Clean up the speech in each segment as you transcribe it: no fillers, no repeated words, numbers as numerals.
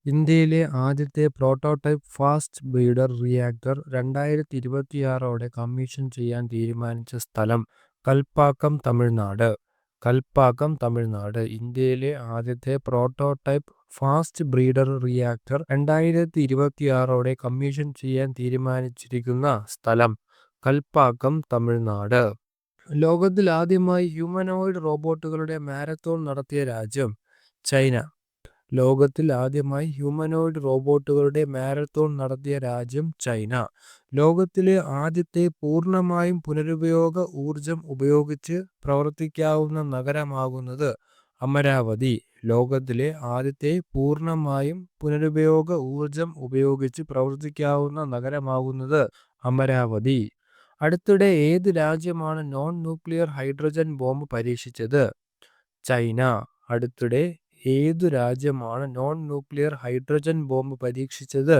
ഇന്ത്യയിലെ ആദ്യത്തെ prototype fast breeder reactor 2026ഓടെ കമ്മീഷൻ ചെയ്യാൻ തീരുമാനിച്ച സ്ഥലം കൽപ്പാക്കം, തമിഴ്നാട്. കൽപ്പാക്കം, തമിഴ്നാട്. ഇന്ത്യയിലെ ആദ്യത്തെ പ്രോട്ടോടൈപ്പ് ഫാസ്റ്റ് ബ്രീഡർ റിയാക്ടർ 2026ഓടെ കമ്മീഷൻ ചെയ്യാൻ തീരുമാനിച്ചിരിക്കുന്ന സ്ഥലം കൽപ്പാക്കം, തമിഴ്നാട്. ലോകത്തിൽ ആദ്യമായി ഹ്യൂമനോയിഡ് റോബോട്ടുകളുടെ മാരത്തോൺ നടത്തിയ രാജ്യം ചൈന. ലോകത്തിൽ ആദ്യമായി ഹ്യൂമനോയിഡ് റോബോട്ടുകളുടെ മാരത്തോൺ നടത്തിയ രാജ്യം ചൈന. ലോകത്തിലെ ആദ്യത്തെ പൂർണ്ണമായും പുനരുപയോഗ ഊർജം ഉപയോഗിച്ച് പ്രവർത്തിക്കാവുന്ന നഗരമാകുന്നത് അമരാവതി. ലോകത്തിലെ ആദ്യത്തെ പൂർണ്ണമായും പുനരുപയോഗ ഊർജം ഉപയോഗിച്ച് പ്രവർത്തിക്കാവുന്ന നഗരമാകുന്നത് അമരാവതി. അടുത്തിടെ ഏത് രാജ്യമാണ് നോൺ ന്യൂക്ലിയർ ഹൈഡ്രജൻ ബോംബ് പരീക്ഷിച്ചത്? ചൈന. അടുത്തിടെ ഏതു രാജ്യമാണ് നോൺ ന്യൂക്ലിയർ ഹൈഡ്രജൻ ബോംബ് പരീക്ഷിച്ചത്?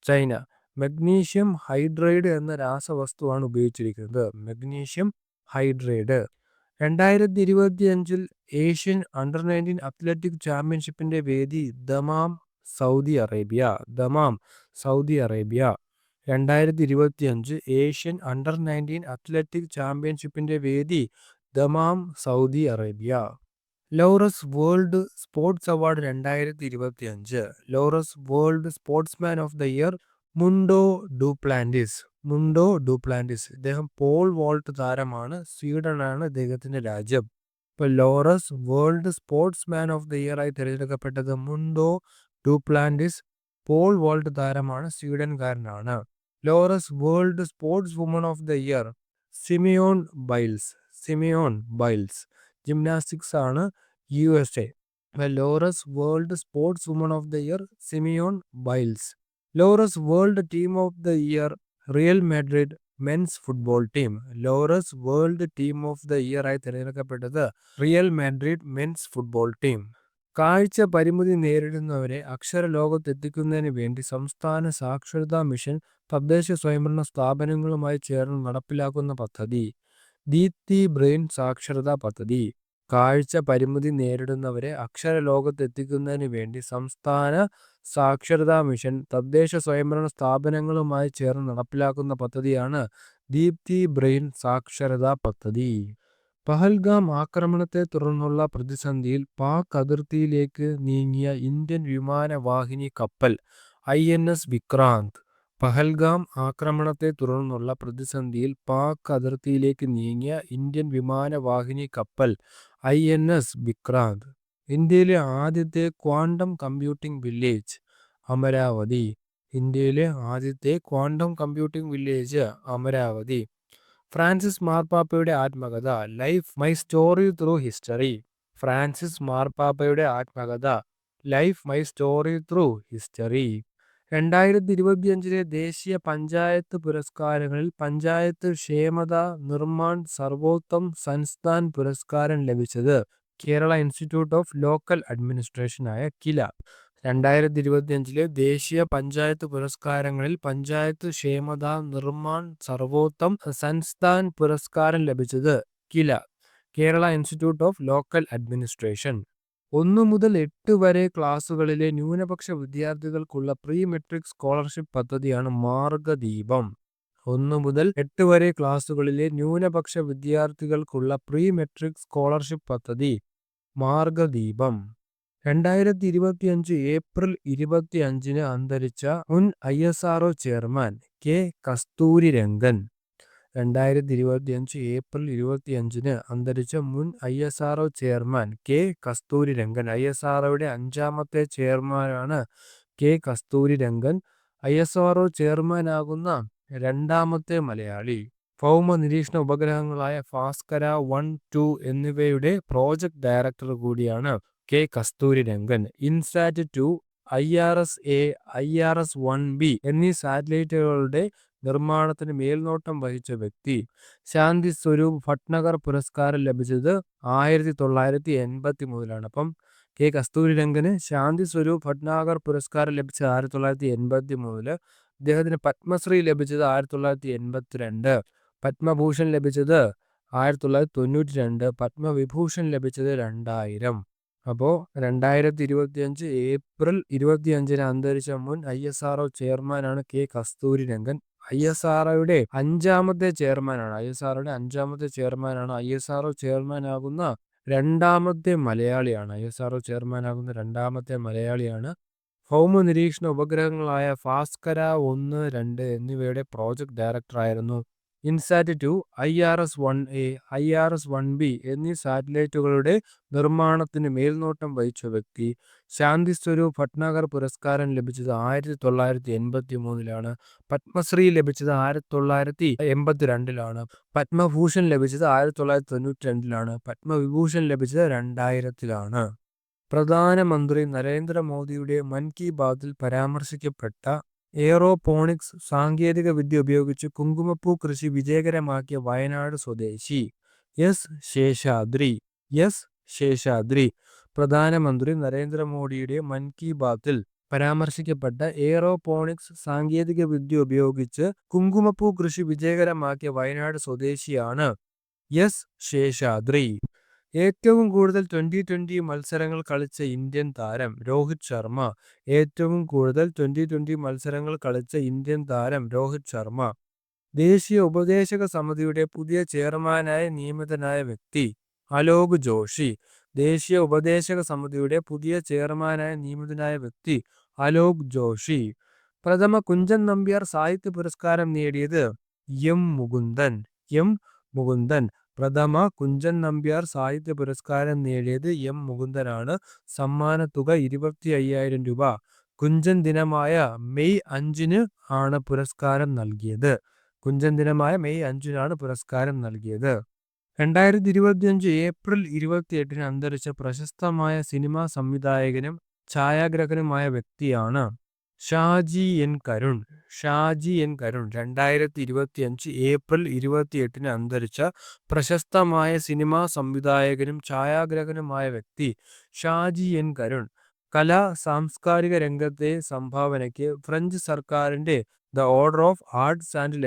ചൈന. മഗ്നീഷ്യം ഹൈഡ്രൈഡ് എന്ന രാസവസ്തുവാണ് ഉപയോഗിച്ചിരിക്കുന്നത്. Magnesium hydride. 2025 Asian under nineteen athletic ചാമ്പ്യൻഷിപ്പിന്റെ വേദി Dammam, Saudi Arabia. Dammam, Saudi Arabia. 2025 Asian under nineteen athletic ചാമ്പ്യൻഷിപ്പിന്റെ വേദി Dammam, Saudi Arabia. Laureus world sports award 2025. Laureus world sportsman of the year Mondo Duplantis. Mondo Duplantis. ഇദ്ദേഹം pole vault താരമാണ്. സ്വീഡനാണ് ഇദ്ദേഹത്തിന്റെ രാജ്യം. ഇപ്പൊ Laureus world sportsman of the year ആയി തിരഞ്ഞെടുക്കപ്പെട്ടത് മുണ്ടോ ഡുപ്ലാന്റിസ്. പോൾ വോൾട്ട് താരമാണ്. സ്വീഡൻകാരനാണ്. Laureus world sports woman of the year Simone Biles. Simone Biles. Gymnastics ആണ്, USA. Laureus world sports woman of the year Simone Biles. Laureus world team of the year Real Madrid men's football team. Laureus world team of the year ആയി തിരഞ്ഞെടുക്കപ്പെട്ടത് Real Madrid men's football team. കാഴ്ച പരിമിതി നേരിടുന്നവരെ അക്ഷര ലോകത്തെത്തിക്കുന്നതിന് വേണ്ടി സംസ്ഥാന സാക്ഷരതാ mission തദ്ദേശ സ്വയംഭരണ സ്ഥാപനങ്ങളുമായി ചേർന്ന് നടപ്പിലാക്കുന്ന പദ്ധതി ദീപ്തി ബ്രെയിൻ സാക്ഷരതാ പദ്ധതി. കാഴ്ച പരിമിതി നേരിടുന്നവരെ അക്ഷര ലോകത്തെത്തിക്കുന്നതിന് വേണ്ടി സംസ്ഥാന സാക്ഷരതാ മിഷൻ തദ്ദേശ സ്വയംഭരണ സ്ഥാപനങ്ങളുമായി ചേർന്ന് നടപ്പിലാക്കുന്ന പദ്ധതിയാണ് ദീപ്തി ബ്രെയിൻ സാക്ഷരതാ പദ്ധതി. പഹൽഗാം ആക്രമണത്തെ തുടർന്നുള്ള പ്രതിസന്ധിയിൽ പാക് അതിർത്തിയിലേക്ക് നീങ്ങിയ ഇന്ത്യൻ വിമാനവാഹിനി കപ്പൽ INS വിക്രാന്ത്. പഹൽഗാം ആക്രമണത്തെ തുടർന്നുള്ള പ്രതിസന്ധിയിൽ പാക് അതിർത്തിയിലേക്ക് നീങ്ങിയ ഇന്ത്യൻ വിമാനവാഹിനി കപ്പൽ INS വിക്രാന്ത്. ഇന്ത്യയിലെ ആദ്യത്തെ ക്വാണ്ടം കമ്പ്യൂട്ടിംഗ് വില്ലേജ് അമരാവതി. ഇന്ത്യയിലെ ആദ്യത്തെ quantum computing village Amaravati. Francis മാർപ്പാപ്പയുടെ ആത്മകഥ life my story through history. Francis മാർപ്പാപ്പയുടെ ആത്മകഥ life my story through history. 2025 ദേശീയ പഞ്ചായത്ത് പുരസ്കാരങ്ങളിൽ പഞ്ചായത്ത് ക്ഷേമത നിർമ്മാൺ സർവോത്തം സൻസ്ഥാൻ പുരസ്കാരം ലഭിച്ചത് Kerala institute of local administration ആയ കില. 2025 ദേശീയ പഞ്ചായത്ത് പുരസ്കാരങ്ങളിൽ പഞ്ചായത്ത് ക്ഷേമത നിർമ്മാൺ സർവോത്തം സൻസ്ഥാൻ പുരസ്കാരം ലഭിച്ചത് KILA, Kerala institute of local administration. 1 മുതൽ 8 വരെ ക്ലാസുകളിലെ ന്യൂനപക്ഷ വിദ്യാർത്ഥികൾക്കുള്ള പ്രീ മെട്രിക് സ്കോളർഷിപ്പ് പദ്ധതിയാണ് മാർഗദീപം. 1 മുതൽ 8 വരെ ക്ലാസുകളിലെ ന്യൂനപക്ഷ വിദ്യാർത്ഥികൾക്കുള്ള പ്രീ മെട്രിക് സ്കോളർഷിപ്പ് പദ്ധതി മാർഗദീപം. 2025 ഏപ്രിൽ 25 അന്തരിച്ച മുൻ ISRO chairman K. Kasturirangan. 2025 April 25 അന്തരിച്ച മുൻ ISRO ചെയർമാൻ K. കസ്തൂരിരംഗൻ. ISROയുടെ 5ാമത്തെ ചെയർമാനാണ് K. കസ്തൂരിരംഗൻ. ISRO ചെയർമാനാകുന്ന 2ാമത്തെ മലയാളി. ഭൗമ നിരീക്ഷണ ഉപഗ്രഹങ്ങളായ ഭാസ്കര 1, 2 എന്നിവയുടെ പ്രോജക്ട് ഡയറക്ടർ കൂടിയാണ് K. കസ്തൂരിരംഗൻ. ഇൻസാറ്റ്-2, IRS-A, IRS-1B എന്നീ സാറ്റലൈറ്റുകളുടെ നിർമ്മാണത്തിന് മേൽനോട്ടം വഹിച്ച വ്യക്തി. ശാന്തി സ്വരൂപ് ഭട്നഗർ പുരസ്കാരം ലഭിച്ചത് 1983. അപ്പം K. കസ്തൂരിരംഗന് ശാന്തി സ്വരൂപ് ഭട്നാഗർ പുരസ്കാരം ലഭിച്ചത് 1983. ഇദ്ദേഹത്തിന് പത്മശ്രീ ലഭിച്ചത് 1982. പത്മഭൂഷൺ ലഭിച്ചത് 1992. പത്മവിഭൂഷൺ ലഭിച്ചത് 2000. അപ്പോൾ 2025 ഏപ്രിൽ 25 അന്തരിച്ച മുൻ ISRO ചെയർമാനാണ് കെ കസ്തൂരിരംഗൻ. ISROയുടെ അഞ്ചാമത്തെ ചെയർമാനാണ്. ISRO ചെയർമാനാകുന്ന രണ്ടാമത്തെ മലയാളിയാണ്. ഭൗമ നിരീക്ഷണ ഉപഗ്രഹങ്ങളായ ഭാസ്കര 1, 2 എന്നിവയുടെ പ്രോജക്ട് ഡയറക്ടറായിരുന്നു. ഇൻസാറ്റ്-2, IRS-1A, IRS-1B എന്നീ സാറ്റലൈറ്റുകളുടെ നിർമ്മാണത്തിന് മേൽനോട്ടം വഹിച്ച വ്യക്തി. ശാന്തി സ്വരൂപ് ഭട്നാഗർ പുരസ്കാരം ലഭിച്ചത് 1983-ലാണ്. പത്മശ്രീ ലഭിച്ചത് 1982-ലാണ്. പത്മഭൂഷൺ ലഭിച്ചത് 1992-ലാണ്. പത്മവിഭൂഷൺ ലഭിച്ചത് 2000-ലാണ്. പ്രധാനമന്ത്രി നരേന്ദ്രമോദിയുടെ മൻ കി ബാത്തിൽ പരാമർശിക്കപ്പെട്ട എയറോപോണിക്സ് സാങ്കേതിക വിദ്യ ഉപയോഗിച്ച് കുങ്കുമപ്പൂ കൃഷി വിജയകരമാക്കിയ വയനാട് സ്വദേശി എസ് ശേഷാദ്രി. പ്രധാനമന്ത്രി നരേന്ദ്രമോദിയുടെ മൻ കി ബാത്തിൽ പരാമർശിക്കപ്പെട്ട എയറോപോണിക്സ് സാങ്കേതിക വിദ്യ ഉപയോഗിച്ച് കുങ്കുമപ്പൂ കൃഷി വിജയകരമാക്കിയ വയനാട് സ്വദേശിയാണ് എസ് ശേഷാദ്രി. ഏറ്റവും കൂടുതൽ ട്വന്റി മത്സരങ്ങൾ കളിച്ച ഇന്ത്യൻ താരം രോഹിത് ശർമ്മ. ദേശീയ ഉപദേശക സമിതിയുടെ പുതിയ ചെയർമാനായി നിയമിതനായ വ്യക്തി അലോക് ജോഷി. പ്രഥമ കുഞ്ചൻ നമ്പ്യാർ സാഹിത്യ പുരസ്കാരം നേടിയത് എം മുകുന്ദൻ. പ്രഥമ കുഞ്ചൻ നമ്പ്യാർ സാഹിത്യ പുരസ്കാരം നേടിയത് എം മുകുന്ദനാണ്. സമ്മാനത്തുക 25,000 രൂപ. കുഞ്ചൻ ദിനമായ മെയ് 5-ന് ആണ് പുരസ്കാരം നൽകിയത്. 2025 ഏപ്രിൽ 28-ന് അന്തരിച്ച പ്രശസ്തമായ സിനിമാ സംവിധായകനും ഛായാഗ്രഹകനുമായ വ്യക്തിയാണ് ഷാജി എൻ കരുൺ. 2025 ഏപ്രിൽ 28-ന് അന്തരിച്ച പ്രശസ്തമായ സിനിമാ സംവിധായകനും ഛായാഗ്രഹകനുമായ വ്യക്തി ഷാജി എൻ കരുൺ. കലാ സാംസ്കാരിക രംഗത്തെ സംഭാവനയ്ക്ക് ഫ്രഞ്ച് സർക്കാരിന്റെ the order of arts and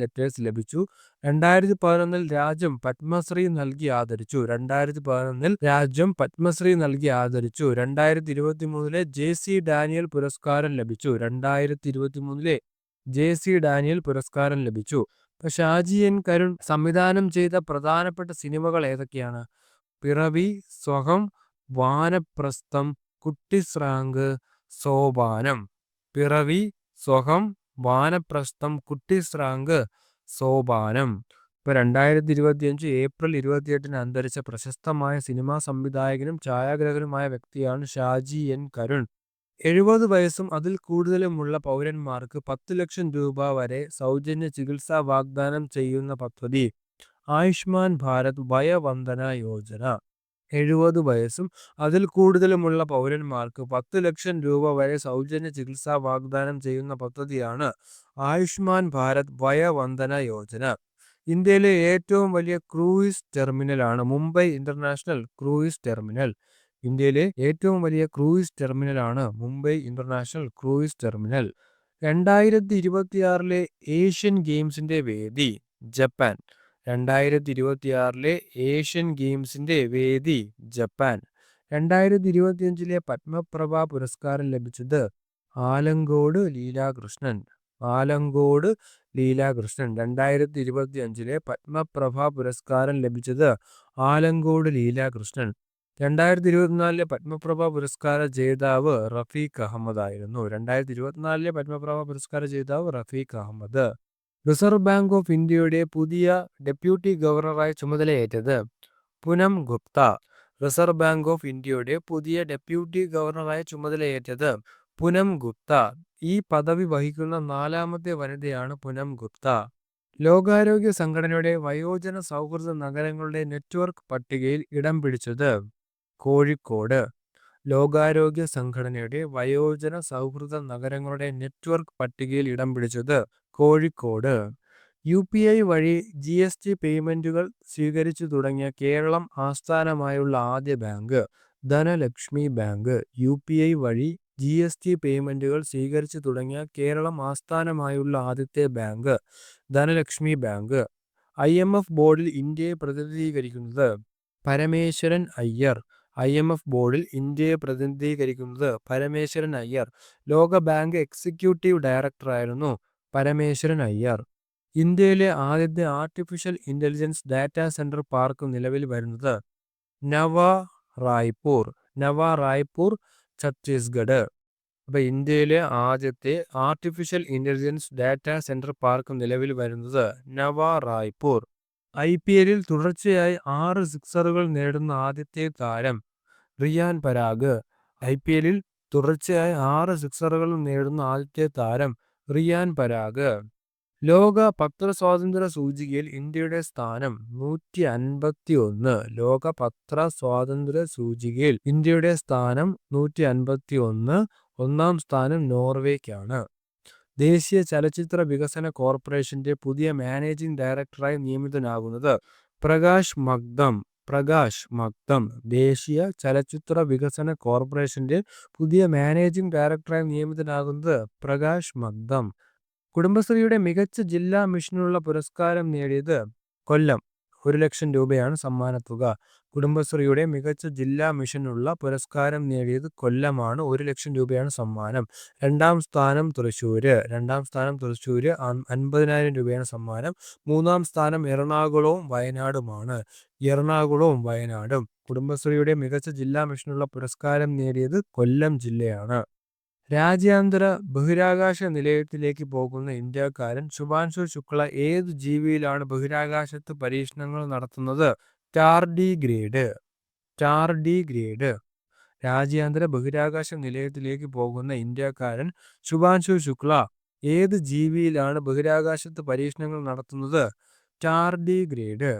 letters ലഭിച്ചു. 2011-ൽ രാജ്യം പത്മശ്രീ നൽകി ആദരിച്ചു. 2023-ലെ JC ഡാനിയൽ പുരസ്കാരം ലഭിച്ചു. ഷാജി എൻ കരുൺ സംവിധാനം ചെയ്ത പ്രധാനപ്പെട്ട സിനിമകൾ ഏതൊക്കെയാണ്? പിറവി, സ്വഹം, വാനപ്രസ്ഥം, കുട്ടിസ്രാങ്ക്, സോപാനം. 2025 ഏപ്രിൽ 28-ന് അന്തരിച്ച പ്രശസ്തമായ സിനിമാ സംവിധായകനും ഛായാഗ്രഹകനുമായ വ്യക്തിയാണ് ഷാജി എൻ കരുൺ. 70 വയസ്സും അതിൽ കൂടുതലുമുള്ള പൗരന്മാർക്ക് 10 ലക്ഷം രൂപ വരെ സൗജന്യ ചികിത്സ വാഗ്ദാനം ചെയ്യുന്ന പദ്ധതി ആയുഷ്മാൻ ഭാരത് വയവന്ദന യോജന. 70 വയസ്സും അതിൽ കൂടുതലുമുള്ള പൗരന്മാർക്ക് 10 ലക്ഷം രൂപ വരെ സൗജന്യ ചികിത്സ വാഗ്ദാനം ചെയ്യുന്ന പദ്ധതിയാണ് ആയുഷ്മാൻ ഭാരത് വയവന്ദന യോജന. ഇന്ത്യയിലെ ഏറ്റവും വലിയ ക്രൂയിസ് ടെർമിനലാണ് മുംബൈ ഇന്റർനാഷണൽ ക്രൂയിസ് ടെർമിനൽ. 2026-ലെ ഏഷ്യൻ ഗെയിംസിന്റെ വേദി ജപ്പാൻ. 2025-ലെ പത്മപ്രഭ പുരസ്കാരം ലഭിച്ചത് ആലങ്കോട് ലീലാകൃഷ്ണൻ. 2025-ലെ പത്മപ്രഭ പുരസ്കാരം ലഭിച്ചത് ആലങ്കോട് ലീലാകൃഷ്ണൻ. 2024-ലെ പത്മപ്രഭ പുരസ്കാര ജേതാവ് Rafeeq Ahmed. Reserve bank of ഇന്ത്യയുടെ പുതിയ ഡെപ്യൂട്ടി ഗവർണറായി ചുമതലയേറ്റത് പൂനം ഗുപ്ത. ഈ പദവി വഹിക്കുന്ന 4ാമത്തെ വനിതയാണ് പൂനം ഗുപ്ത. ലോകാരോഗ്യ സംഘടനയുടെ വയോജന സൗഹൃദ നഗരങ്ങളുടെ നെറ്റ്വർക്ക് പട്ടികയിൽ ഇടം പിടിച്ചത് കോഴിക്കോട്. UPI വഴി GST പേയ്മെന്റുകൾ സ്വീകരിച്ചു തുടങ്ങിയ കേരളം ആസ്ഥാനമായുള്ള ആദ്യ ബാങ്ക് ധനലക്ഷ്മി ബാങ്ക്. UPI വഴി GST പേയ്മെന്റുകൾ സ്വീകരിച്ചു തുടങ്ങിയ കേരളം ആസ്ഥാനമായുള്ള ആദ്യത്തെ ബാങ്ക് ധനലക്ഷ്മി ബാങ്ക്. IMF ബോർഡിൽ ഇന്ത്യയെ പ്രതിനിധീകരിക്കുന്നത് പരമേശ്വരൻ അയ്യർ. IMF ബോർഡിൽ ഇന്ത്യയെ പ്രതിനിധീകരിക്കുന്നത് പരമേശ്വരൻ അയ്യർ. ലോക ബാങ്ക് എക്സിക്യൂട്ടീവ് ഡയറക്ടറായിരുന്നു പരമേശ്വരൻ അയ്യർ. ഇന്ത്യയിലെ ആദ്യത്തെ artificial intelligence data centre park നിലവിൽ വരുന്നത് നവ റായ്പൂർ ഛത്തീസ്ഗഡ്. അപ്പൊ ഇന്ത്യയിലെ ആദ്യത്തെ artificial intelligence data centre park നിലവിൽ വരുന്നത് നവ-റായ്പൂർ. IPL-ൽ തുടർച്ചയായി 6 സിക്സറുകൾ നേടുന്ന ആദ്യത്തെ താരം റിയാൻ പരാഗ്. IPL-ൽ തുടർച്ചയായി 6 സിക്സറുകൾ നേടുന്ന ആദ്യത്തെ താരം റിയാൻ പരാഗ്. ലോക പത്രസ്വാതന്ത്ര്യ സൂചികയിൽ ഇന്ത്യയുടെ സ്ഥാനം 151. ലോക പത്രസ്വാതന്ത്ര്യ സൂചികയിൽ ഇന്ത്യയുടെ സ്ഥാനം 151. ഒന്നാം സ്ഥാനം നോർവേക്കാണ്. ദേശീയ ചലച്ചിത്ര വികസന കോർപ്പറേഷന്റെ പുതിയ മാനേജിംഗ് ഡയറക്ടറായി നിയമിതനാകുന്നത് പ്രകാശ് മഗ്ദം. ദേശീയ ചലച്ചിത്ര വികസന കോർപ്പറേഷന്റെ പുതിയ മാനേജിംഗ് ഡയറക്ടറായി നിയമിതനാകുന്നത് പ്രകാശ് മഗ്ദം. കുടുംബശ്രീയുടെ മികച്ച ജില്ലാ മിഷനുള്ള പുരസ്കാരം നേടിയത് കൊല്ലം. 1,00,000 രൂപയാണ് സമ്മാനത്തുക. കുടുംബശ്രീയുടെ മികച്ച ജില്ലാ മിഷനുള്ള പുരസ്കാരം നേടിയത് കൊല്ലമാണ്. 1,00,000 രൂപയാണ് സമ്മാനം. രണ്ടാം സ്ഥാനം തൃശ്ശൂര്. 50,000 രൂപയാണ് സമ്മാനം. മൂന്നാം സ്ഥാനം എറണാകുളവും വയനാടും. കുടുംബശ്രീയുടെ മികച്ച ജില്ലാ മിഷനുള്ള പുരസ്കാരം നേടിയത് കൊല്ലം ജില്ലയാണ്. രാജ്യാന്തര ബഹിരാകാശ നിലയത്തിലേക്ക് പോകുന്ന ഇന്ത്യക്കാരൻ ശുഭാൻശു ശുക്ല ഏത് ജീവിയിലാണ് ബഹിരാകാശത്ത് പരീക്ഷണങ്ങൾ നടത്തുന്നത്? ടാർഡിഗ്രേഡ്. രാജ്യാന്തര ബഹിരാകാശ നിലയത്തിലേക്ക് പോകുന്ന ഇന്ത്യക്കാരൻ ശുഭാൻശു ശുക്ല ഏത് ജീവിയിലാണ് ബഹിരാകാശത്ത് പരീക്ഷണങ്ങൾ നടത്തുന്നത്? ടാർഡിഗ്രേഡ്.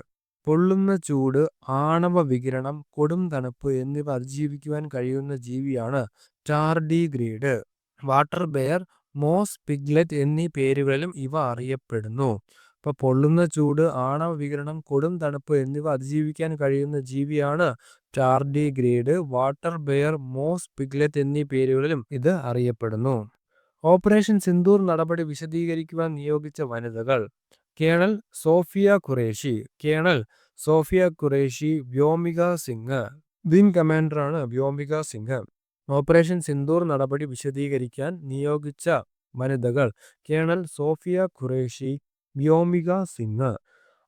പൊള്ളുന്ന ചൂട്, ആണവ വികിരണം, കൊടും തണുപ്പ് എന്നിവ അതിജീവിക്കുവാൻ കഴിയുന്ന ജീവിയാണ് tardigrade. Water bear, MOS piglet എന്നീ പേരുകളിലും ഇവ അറിയപ്പെടുന്നു. ഇപ്പൊ പൊള്ളുന്ന ചൂട്, ആണവ വികിരണം, കൊടും തണുപ്പ് എന്നിവ അതിജീവിക്കാൻ കഴിയുന്ന ജീവിയാണ് tardigrade. Water bear, MOS piglet എന്നീ പേരുകളിലും ഇത് അറിയപ്പെടുന്നു. ഓപ്പറേഷൻ സിന്ദൂർ നടപടി വിശദീകരിക്കുവാൻ നിയോഗിച്ച വനിതകൾ: കേണൽ സോഫിയ ഖുറേഷി, വ്യോമിക സിംഗ്. വിംഗ് കമാൻഡറാണ് വ്യോമിക സിംഗ്. ഓപ്പറേഷൻ സിന്ദൂർ നടപടി വിശദീകരിക്കാൻ നിയോഗിച്ച വനിതകൾ: കേണൽ സോഫിയ ഖുറേഷി, വ്യോമിക സിംഗ്.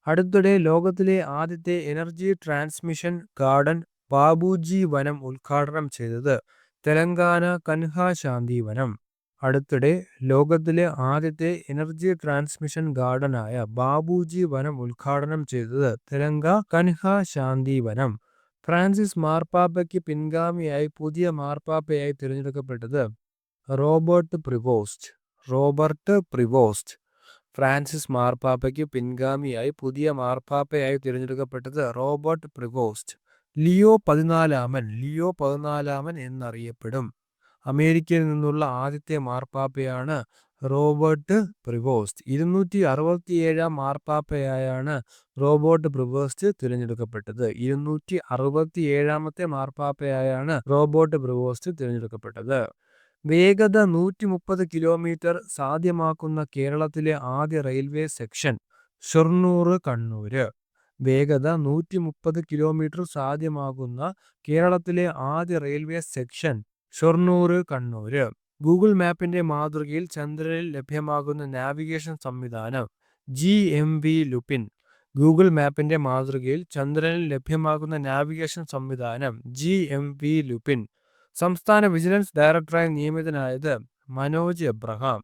അടുത്തിടെ ലോകത്തിലെ ആദ്യത്തെ എനർജി ട്രാൻസ്മിഷൻ ഗാർഡൻ ബാബുജി വനം ഉദ്ഘാടനം ചെയ്തത് തെലങ്കാന കൻഹ ശാന്തി വനം. അടുത്തിടെ ലോകത്തിലെ ആദ്യത്തെ എനർജി ട്രാൻസ്മിഷൻ ഗാർഡനായ ബാബുജി വനം ഉദ്ഘാടനം ചെയ്തത് തെലങ്കാന കൻഹ ശാന്തി വനം. ഫ്രാൻസിസ് മാർപ്പാപ്പയ്ക്ക് പിൻഗാമിയായി പുതിയ മാർപ്പാപ്പയായി തിരഞ്ഞെടുക്കപ്പെട്ടത് റോബർട്ട് പ്രിവോസ്റ്റ്. ഫ്രാൻസിസ് മാർപ്പാപ്പയ്ക്ക് പിൻഗാമിയായി പുതിയ മാർപ്പാപ്പയായി തിരഞ്ഞെടുക്കപ്പെട്ടത് റോബർട്ട് പ്രിവോസ്റ്റ്. ലിയോ 14 എന്നറിയപ്പെടും. അമേരിക്കയിൽ നിന്നുള്ള ആദ്യത്തെ മാർപ്പാപ്പയാണ് റോബർട്ട് പ്രിവോസ്റ്റ്. 267 മാർപ്പാപ്പയായാണ് റോബർട്ട് പ്രിവോസ്റ്റ് തിരഞ്ഞെടുക്കപ്പെട്ടത്. 267 മാർപ്പാപ്പയായാണ് റോബർട്ട് പ്രിവോസ്റ്റ് തിരഞ്ഞെടുക്കപ്പെട്ടത്. വേഗത 130 കിലോമീറ്റർ സാധ്യമാക്കുന്ന കേരളത്തിലെ ആദ്യ റെയിൽവേ സെക്ഷൻ ഷൊർണൂർ-കണ്ണൂർ. വേഗത 130 കിലോമീറ്റർ സാധ്യമാകുന്ന കേരളത്തിലെ ആദ്യ റെയിൽവേ സെക്ഷൻ ഷൊർണൂർ-കണ്ണൂർ. ഗൂഗിൾ മാപ്പിന്റെ മാതൃകയിൽ ചന്ദ്രനിൽ ലഭ്യമാകുന്ന നാവിഗേഷൻ സംവിധാനം GMV ലുപിൻ. ഗൂഗിൾ മാപ്പിന്റെ മാതൃകയിൽ ചന്ദ്രനിൽ ലഭ്യമാകുന്ന നാവിഗേഷൻ സംവിധാനം GMV ലുപിൻ. സംസ്ഥാന വിജിലൻസ് ഡയറക്ടറായി നിയമിതനായത് മനോജ് എബ്രഹാം.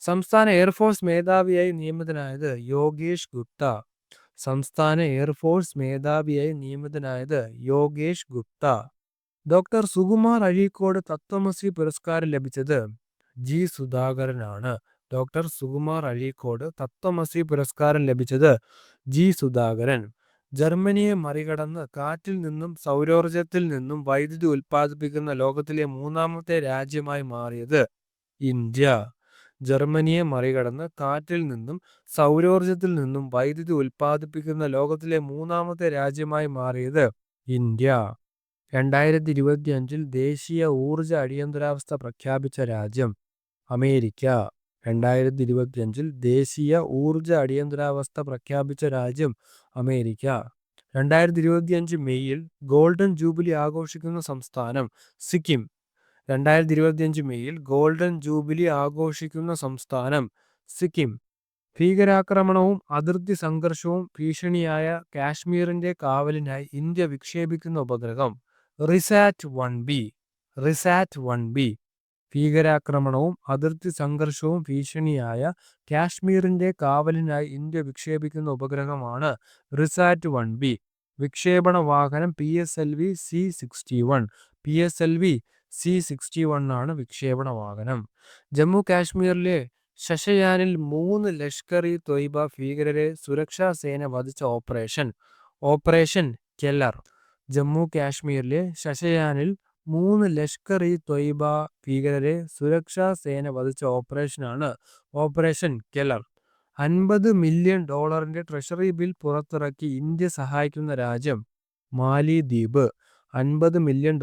സംസ്ഥാന എയർഫോഴ്സ് മേധാവിയായി നിയമിതനായത് യോഗേഷ് ഗുപ്ത. ഡോക്ടർ സുകുമാർ അഴീക്കോട് തത്വമസി പുരസ്കാരം ലഭിച്ചത് G. സുധാകരനാണ്. ഡോക്ടർ സുകുമാർ അഴീക്കോട് തത്വമസി പുരസ്കാരം ലഭിച്ചത് G. സുധാകരൻ. ജർമ്മനിയെ മറികടന്ന് കാറ്റിൽ നിന്നും സൗരോർജത്തിൽ നിന്നും വൈദ്യുതി ഉൽപ്പാദിപ്പിക്കുന്ന ലോകത്തിലെ മൂന്നാമത്തെ രാജ്യമായി മാറിയത് ഇന്ത്യ. ജർമ്മനിയെ മറികടന്ന് കാറ്റിൽ നിന്നും സൗരോർജത്തിൽ നിന്നും വൈദ്യുതി ഉൽപ്പാദിപ്പിക്കുന്ന ലോകത്തിലെ മൂന്നാമത്തെ രാജ്യമായി മാറിയത് ഇന്ത്യ. 2025 ദേശീയ ഊർജ അടിയന്തരാവസ്ഥ പ്രഖ്യാപിച്ച രാജ്യം അമേരിക്ക. 2025 ദേശീയ ഊർജ അടിയന്തരാവസ്ഥ പ്രഖ്യാപിച്ച രാജ്യം അമേരിക്ക. 2025 മെയ്യിൽ ഗോൾഡൻ ജൂബിലി ആഘോഷിക്കുന്ന സംസ്ഥാനം സിക്കിം. 2025 മെയ്യിൽ ഗോൾഡൻ ജൂബിലി ആഘോഷിക്കുന്ന സംസ്ഥാനം സിക്കിം. ഭീകരാക്രമണവും അതിർത്തി സംഘർഷവും ഭീഷണിയായ കാശ്മീരിന്റെ കാവലിനായി ഇന്ത്യ വിക്ഷേപിക്കുന്ന ഉപഗ്രഹം റിസാറ്റ്-1B. റിസാറ്റ്-1B. ഭീകരാക്രമണവും അതിർത്തി സംഘർഷവും ഭീഷണിയായ കാശ്മീരിന്റെ കാവലിനായി ഇന്ത്യ വിക്ഷേപിക്കുന്ന ഉപഗ്രഹമാണ് റിസാറ്റ്-1B. വിക്ഷേപണ വാഹനം PSLV-C61. PSLV-C61 ആണ് വിക്ഷേപണ വാഹനം. ജമ്മു കാശ്മീരിലെ ശശയാനിൽ 3 ലഷ്കർ-ഇ-തൊയ്ബ ഭീകരരെ സുരക്ഷാ സേന വധിച്ച ഓപ്പറേഷൻ കെല്ലർ. ജമ്മു കാശ്മീരിലെ ശശയാനിൽ 3 ലഷ്കർ-ഇ-തൊയ്ബ ഭീകരരെ സുരക്ഷാ സേന വധിച്ച ഓപ്പറേഷനാണ് operation Keller. $50 million treasury bill പുറത്തിറക്കി ഇന്ത്യ സഹായിക്കുന്ന രാജ്യം മാലിദ്വീപ്. $50 മില്യൺ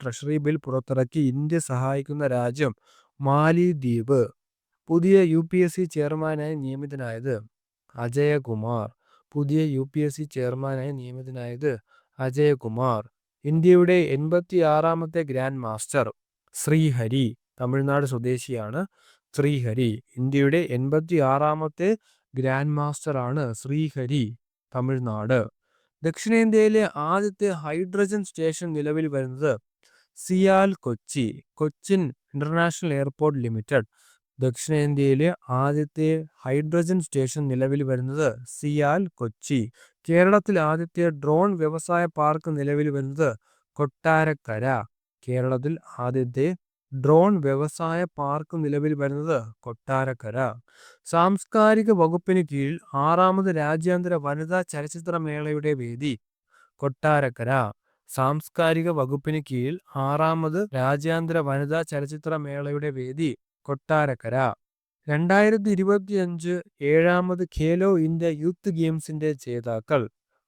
ട്രഷറി ബിൽ പുറത്തിറക്കി ഇന്ത്യ സഹായിക്കുന്ന രാജ്യം മാലിദ്വീപ്. പുതിയ UPSC ചെയർമാനായി നിയമിതനായത് അജയകുമാർ. പുതിയ UPSC ചെയർമാനായി നിയമിതനായത് അജയകുമാർ. ഇന്ത്യയുടെ 86ാമത്തെ ഗ്രാൻഡ് മാസ്റ്റർ ശ്രീഹരി. തമിഴ്നാട് സ്വദേശിയാണ് ശ്രീഹരി. ഇന്ത്യയുടെ 86ാമത്തെ ഗ്രാൻഡ് മാസ്റ്ററാണ് ശ്രീഹരി, തമിഴ്നാട്. ദക്ഷിണേന്ത്യയിലെ ആദ്യത്തെ ഹൈഡ്രജൻ സ്റ്റേഷൻ നിലവിൽ വരുന്നത് CIAL Cochin international airport limited. ദക്ഷിണേന്ത്യയിലെ ആദ്യത്തെ ഹൈഡ്രജൻ സ്റ്റേഷൻ നിലവിൽ വരുന്നത് സിയാൽ കൊച്ചി. കേരളത്തിൽ ആദ്യത്തെ ഡ്രോൺ വ്യവസായ പാർക്ക് നിലവിൽ വരുന്നത് കൊട്ടാരക്കര. കേരളത്തിൽ ആദ്യത്തെ ഡ്രോൺ വ്യവസായ പാർക്ക് നിലവിൽ വരുന്നത് കൊട്ടാരക്കര. സാംസ്കാരിക വകുപ്പിന് കീഴിൽ 6ാമത് രാജ്യാന്തര വനിതാ ചലച്ചിത്രമേളയുടെ വേദി കൊട്ടാരക്കര. സാംസ്കാരിക വകുപ്പിന് കീഴിൽ 6ാമത് രാജ്യാന്തര വനിതാ ചലച്ചിത്രമേളയുടെ വേദി കൊട്ടാരക്കര. 2025 7ാമത് ഖേലോ ഇന്ത്യ യൂത്ത് ഗെയിംസിന്റെ ജേതാക്കൾ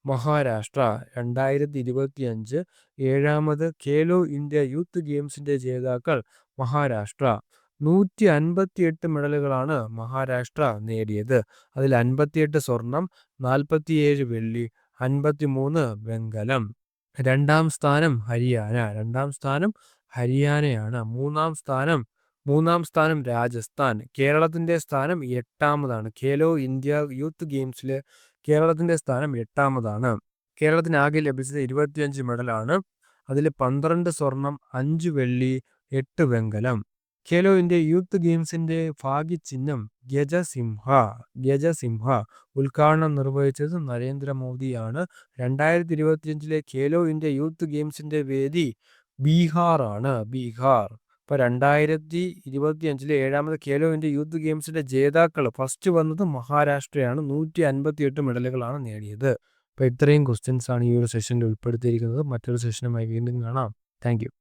മഹാരാഷ്ട്ര. 2025 7ാമത് ഖേലോ ഇന്ത്യ യൂത്ത് ഗെയിംസിന്റെ ജേതാക്കൾ മഹാരാഷ്ട്ര. 158 മെഡലുകളാണ് മഹാരാഷ്ട്ര നേടിയത്. അതിൽ 58 സ്വർണം, 47 വെള്ളി, 53 വെങ്കലം. രണ്ടാം സ്ഥാനം ഹരിയാനയാണ്. മൂന്നാം സ്ഥാനം രാജസ്ഥാൻ. കേരളത്തിന്റെ സ്ഥാനം 8ാമതാണ്. ഖേലോ ഇന്ത്യ യൂത്ത് ഗെയിംസിൽ കേരളത്തിന്റെ സ്ഥാനം 8ാമതാണ്. കേരളത്തിന് ആകെ ലഭിച്ചത് 25 മെഡലാണ്. അതിൽ 12 സ്വർണം, 5 വെള്ളി, 8 വെങ്കലം. ഖേലോ ഇന്ത്യ യൂത്ത് ഗെയിംസിന്റെ ഭാഗ്യചിഹ്നം ഗജസിംഹ. ഉദ്ഘാടനം നിർവഹിച്ചത് നരേന്ദ്രമോദിയാണ്. 2025 ഖേലോ ഇന്ത്യ യൂത്ത് ഗെയിംസിന്റെ വേദി ബീഹാറാണ്. ഇപ്പൊ 2025 7ാമത് ഖേലോ ഇന്ത്യ യൂത്ത് ഗെയിംസിന്റെ ജേതാക്കൾ ഫസ്റ്റ് വന്നത് മഹാരാഷ്ട്രയാണ്. 158 മെഡലുകളാണ് നേടിയത്. അപ്പോൾ ഇത്രയും ക്വസ്റ്റ്യൻസ് ആണ് ഈ ഒരു സെഷനിൽ ഉൾപ്പെടുത്തിയിരിക്കുന്നത്. മറ്റൊരു സെഷനുമായി വീണ്ടും കാണാം. Thank you.